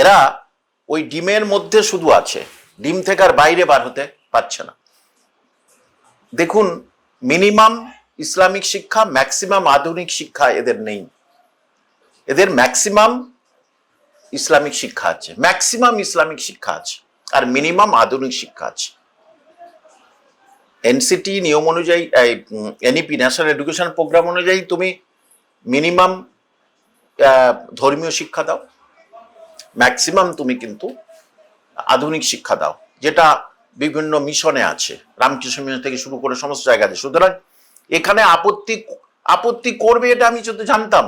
এরা ওই ডিমের মধ্যে শুধু আছে, ডিম থেকে আর বাইরে বার হতে পারছে না। দেখুন, মিনিমাম ইসলামিক শিক্ষা, ম্যাক্সিমাম আধুনিক শিক্ষা এদের নেই। এদের ম্যাক্সিমাম ইসলামিক শিক্ষা আছে, ম্যাক্সিমাম ইসলামিক শিক্ষা আছে, আর মিনিমাম আধুনিক শিক্ষা আছে। এনসিটি নিয়ম অনুযায়ী, এনইপি ন্যাশনাল এডুকেশন প্রোগ্রাম অনুযায়ী তুমি মিনিমাম ধর্মীয় শিক্ষা দাও, ম্যাক্সিমাম তুমি কিন্তু আধুনিক শিক্ষা দাও, যেটা বিভিন্ন মিশনে আছে, রামকৃষ্ণ মিশন থেকে শুরু করে সমস্ত জায়গাতে। সুতরাং এখানে আপত্তি করবে এটা আমি যদি জানতাম।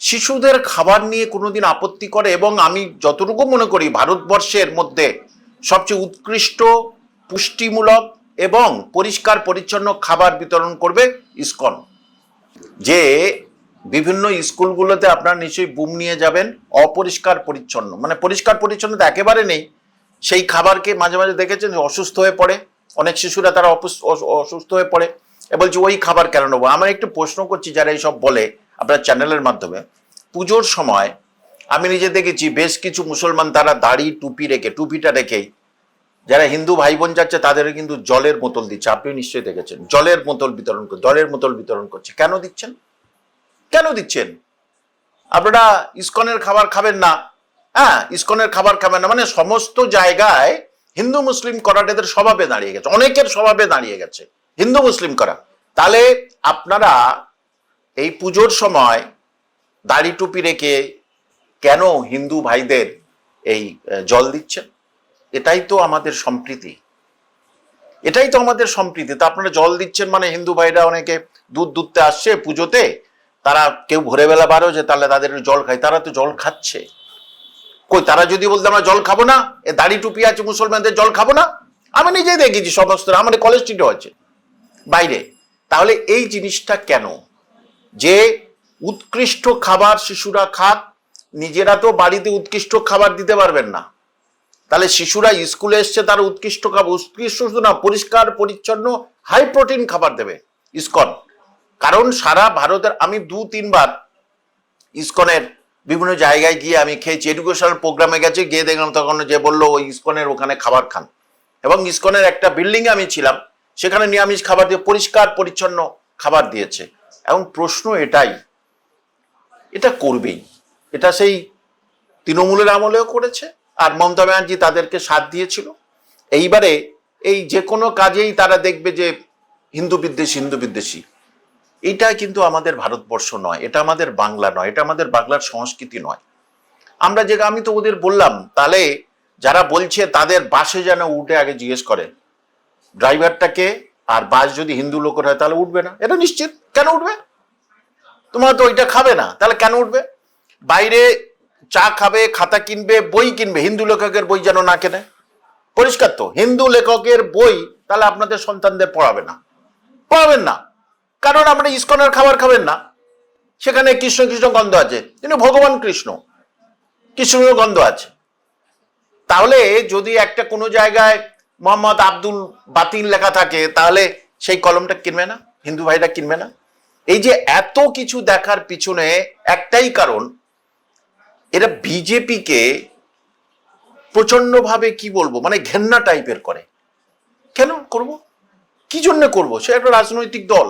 শিশুদের খাবার নিয়ে কোনোদিন আপত্তি করে, এবং আমি যতটুকু মনে করি ভারতবর্ষের মধ্যে সবচেয়ে উৎকৃষ্ট পুষ্টিমূলক এবং পরিষ্কার পরিচ্ছন্ন খাবার বিতরণ করবে ইসকন। যে বিভিন্ন স্কুলগুলোতে আপনারা নিশ্চয়ই বুম নিয়ে যাবেন, অপরিষ্কার পরিচ্ছন্ন, মানে পরিষ্কার পরিচ্ছন্নতা একেবারে নেই। সেই খাবারকে মাঝে মাঝে দেখেছেন অসুস্থ হয়ে পড়ে, অনেক শিশুরা তারা অসুস্থ হয়ে পড়ে, বলছে ওই খাবার কেন নেবো। আমার একটু প্রশ্ন করছি যারা এইসব বলে আপনার চ্যানেলের মাধ্যমে, পুজোর সময় আমি নিজে দেখেছি বেশ কিছু মুসলমান তারা দাড়ি টুপিটা রেখেই যারা হিন্দু ভাই বোন যাচ্ছে তাদের কিন্তু জলের বোতল দিচ্ছে। আপনি নিশ্চয়ই দেখেছেন জলের বোতল বিতরণ করছে। কেন দিচ্ছেন? আপনারা ইসকনের খাবার খাবেন না? হ্যাঁ, ইসকনের খাবার খাবেন না মানে সমস্ত জায়গায় হিন্দু মুসলিম করাটা এদের স্বভাবে দাঁড়িয়ে গেছে, অনেকের স্বভাবে দাঁড়িয়ে গেছে হিন্দু মুসলিম করা। তাহলে আপনারা এই পুজোর সময় দাড়ি টুপি রেখে কেন হিন্দু ভাইদের এই জল দিচ্ছেন? এটাই তো আমাদের সম্প্রীতি। তা আপনারা জল দিচ্ছেন মানে হিন্দু ভাইরা অনেকে দুধ দুধতে আসছে পুজোতে, তারা কেউ ভোরবেলা বারো যে তাহলে তাদের জল খায়, তারা তো জল খাচ্ছে। কই, তারা যদি বলতে আমরা জল খাবো না, এ দাড়ি টুপি আছে মুসলমানদের জল খাবো না, আমি নিজেই দেখেছি সমস্ত, আমাদের কলেজ স্ট্রিটও আছে বাইরে। তাহলে এই জিনিসটা কেন? যে উৎকৃষ্ট খাবার শিশুরা খাক, নিজেরা তো বাড়িতে উৎকৃষ্ট খাবার দিতে পারবেন না, তাহলে শিশুরা স্কুলে এসছে তারা উৎকৃষ্ট খাবার, উৎকৃষ্ট শুধু না, পরিষ্কার পরিচ্ছন্ন হাই প্রোটিন খাবার দেবে ইসকন। কারণ সারা ভারতের আমি 2-3 বার ইসকনের বিভিন্ন জায়গায় গিয়ে আমি খেয়েছি, এডুকেশনাল প্রোগ্রামে গেছে, গিয়ে দেখলাম তখন যে বললো ওই ইসকনের ওখানে খাবার খান, এবং ইসকনের একটা বিল্ডিং এ আমি ছিলাম, সেখানে নিরামিষ খাবার দিয়ে পরিষ্কার পরিচ্ছন্ন খাবার দিয়েছে। এবং প্রশ্ন এটাই, এটা করবেই, এটা সেই তৃণমূলের আমলেও করেছে, আর মমতা ব্যানার্জি তাদেরকে সাথ দিয়েছিল। এইবারে এই যে কোনো কাজেই তারা দেখবে যে হিন্দু বিদ্বেষী। এটা কিন্তু আমাদের ভারতবর্ষ নয়, এটা আমাদের বাংলা নয়, এটা আমাদের বাংলার সংস্কৃতি নয়। আমি তো ওদের বললাম, তাহলে যারা বলছে তাদের বাসে যেন উঠে আগে জিজ্ঞেস করে ড্রাইভারটাকে, আর বাস যদি হিন্দু লোকের হয় তাহলে উঠবে না, এটা নিশ্চিত। কেন উঠবে? তোমরা তো ওইটা খাবে না, তাহলে কেন উঠবে? বাইরে চা খাবে, খাতা কিনবে, বই কিনবে, হিন্দু লেখকের বই যেন না কেনে, পরিষ্কার তো। হিন্দু লেখকের বই তাহলে আপনাদের সন্তানদের পড়াবেন না, কারণ আপনারা ইসকনের খাবার খাবেন না, সেখানে কৃষ্ণ গন্ধ আছে, কিন্তু ভগবান কৃষ্ণ গন্ধ আছে। তাহলে যদি একটা কোনো জায়গায় মোহাম্মদ আব্দুল বাতিন লেখা থাকে, তাহলে সেই কলমটা কিনবে না, হিন্দু ভাইরা কিনবে না। এই যে এত কিছু দেখার পিছনে একটাই কারণ, এরা বিজেপিকে প্রচন্ড ভাবে কি বলবো, মানে ঘেন্না টাইপের করে। কেন করব? কি জন্য করব? সে একটা রাজনৈতিক দল,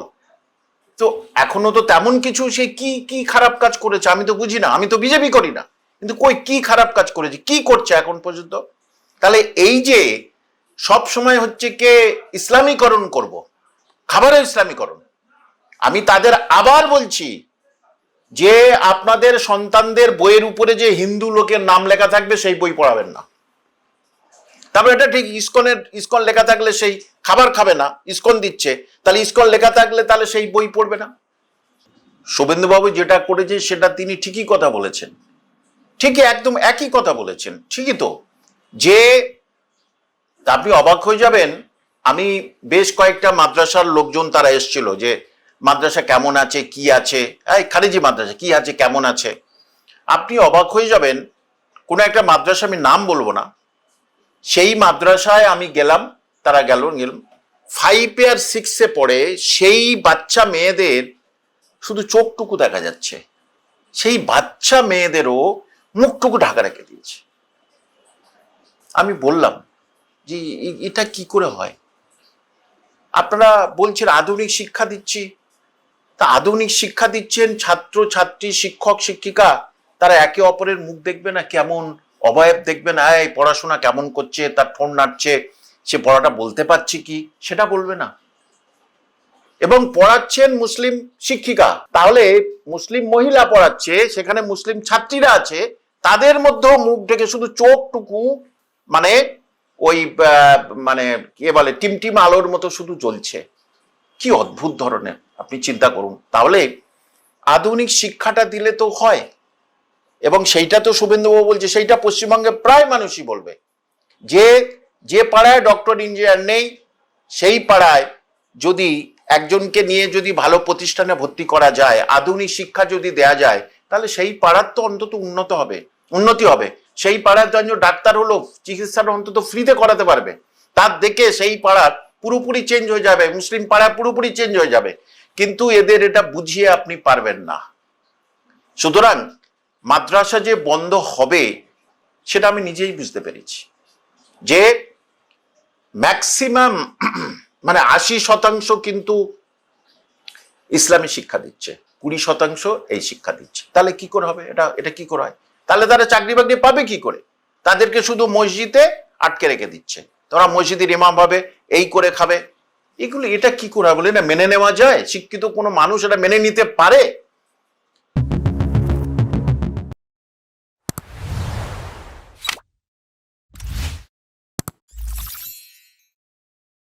তো এখনো তো তেমন কিছু সে কি খারাপ কাজ করেছে আমি তো বুঝি না, আমি তো বিজেপি করি না, কিন্তু কই কি খারাপ কাজ করেছে, কি করছে এখন পর্যন্ত? তাহলে এই যে সব সময় হচ্ছে কে ইসলামীকরণ করব, খাবারের ইসলামীকরণ। আমি তাদের আবার বলছি যে আপনাদের সন্তানদের বইয়ের উপরে যে হিন্দু লোকের নাম লেখা থাকবে সেই বই পড়াবেন না। তারপর এটা ঠিক, ইসকন লেখা থাকলে সেই খাবার খাবে না, ইসকন দিচ্ছে, তাহলে ইসকন লেখা থাকলে তাহলে সেই বই পড়বে না। শুভেন্দুবাবু যেটা করেছে সেটা তিনি ঠিকই কথা বলেছেন, ঠিকই একদম একই কথা বলেছেন, ঠিকই তো। যে আপনি অবাক হয়ে যাবেন, আমি বেশ কয়েকটা মাদ্রাসার লোকজন তারা এসেছিল যে মাদ্রাসা কেমন আছে, কি আছে, খারিজি মাদ্রাসা কি আছে, কেমন আছে। আপনি অবাক হয়ে যাবেন, কোনো একটা মাদ্রাসা, আমি নাম বলবো না, সেই মাদ্রাসায় আমি গেলাম, তারা গেলাম 5 আর 6 পড়ে, সেই বাচ্চা মেয়েদের শুধু চোখটুকু দেখা যাচ্ছে, সেই বাচ্চা মেয়েদেরও মুখটুকু ঢাকা রেখে দিয়েছে। আমি বললাম যে এটা কি করে হয়? আপনারা বলছেন আধুনিক শিক্ষা দিচ্ছি, তা আধুনিক শিক্ষা দিচ্ছেন, ছাত্র ছাত্রী শিক্ষক শিক্ষিকা তারা একে অপরের মুখ দেখবে না, কেমন অবয়ব দেখবে না, এই পড়াশোনা কেমন করছে, তার ফোন নাড়ছে, সে পড়াটা বলতে পারছে কি সেটা বলবে না। এবং পড়াচ্ছেন মুসলিম শিক্ষিকা, তাহলে মুসলিম মহিলা পড়াচ্ছে, সেখানে মুসলিম ছাত্রীরা আছে, তাদের মধ্যেও মুখ ঢেকে শুধু চোখটুকু মানে ওই মানে কি বলে টিমটিম আলোর মতো শুধু জ্বলছে। কি অদ্ভুত ধরনের, আপনি চিন্তা করুন। তাহলে আধুনিক শিক্ষাটা দিলে তো হয়, এবং সেইটা তো শুভেন্দুবাবু বলছে, সেইটা পশ্চিমবঙ্গে প্রায় মানুষই বলবে যে যে পাড়ায় ডক্টর ইঞ্জিনিয়ার নেই সেই পাড়ায় যদি একজনকে নিয়ে যদি ভালো প্রতিষ্ঠানে ভর্তি করা যায়, আধুনিক শিক্ষা যদি দেয়া যায়, তাহলে সেই পাড়ার তো অন্তত উন্নতি হবে। সেই পাড়ার জন্য ডাক্তার হলো চিকিৎসাটা অন্তত ফ্রিতে করাতে পারবে, তার দেখে সেই পাড়ার পুরোপুরি চেঞ্জ হয়ে যাবে, মুসলিম পাড়া পুরোপুরি চেঞ্জ হয়ে যাবে। কিন্তু এদের এটা বুঝিয়ে আপনি পারবেন না। সুতরাং মাদ্রাসা যে বন্ধ হবে সেটা আমি নিজেই বুঝতে পেরেছি, যে ম্যাক্সিমাম মানে 80% কিন্তু ইসলামী শিক্ষা দিচ্ছে, 20% এই শিক্ষা দিচ্ছে। তাহলে কি করে হবে? এটা কি করে হয়? তাহলে তারা চাকরি বাকরি পাবে কি করে? তাদেরকে শুধু মসজিদে আটকে রেখে দিচ্ছে, তোরা মসজিদের ইমাম ভাবে, এই করে খাবে। এটা কি করে বলে না মেনে নেওয়া যায়? শিক্ষিত কোনো মানুষ এটা মেনে নিতে পারে?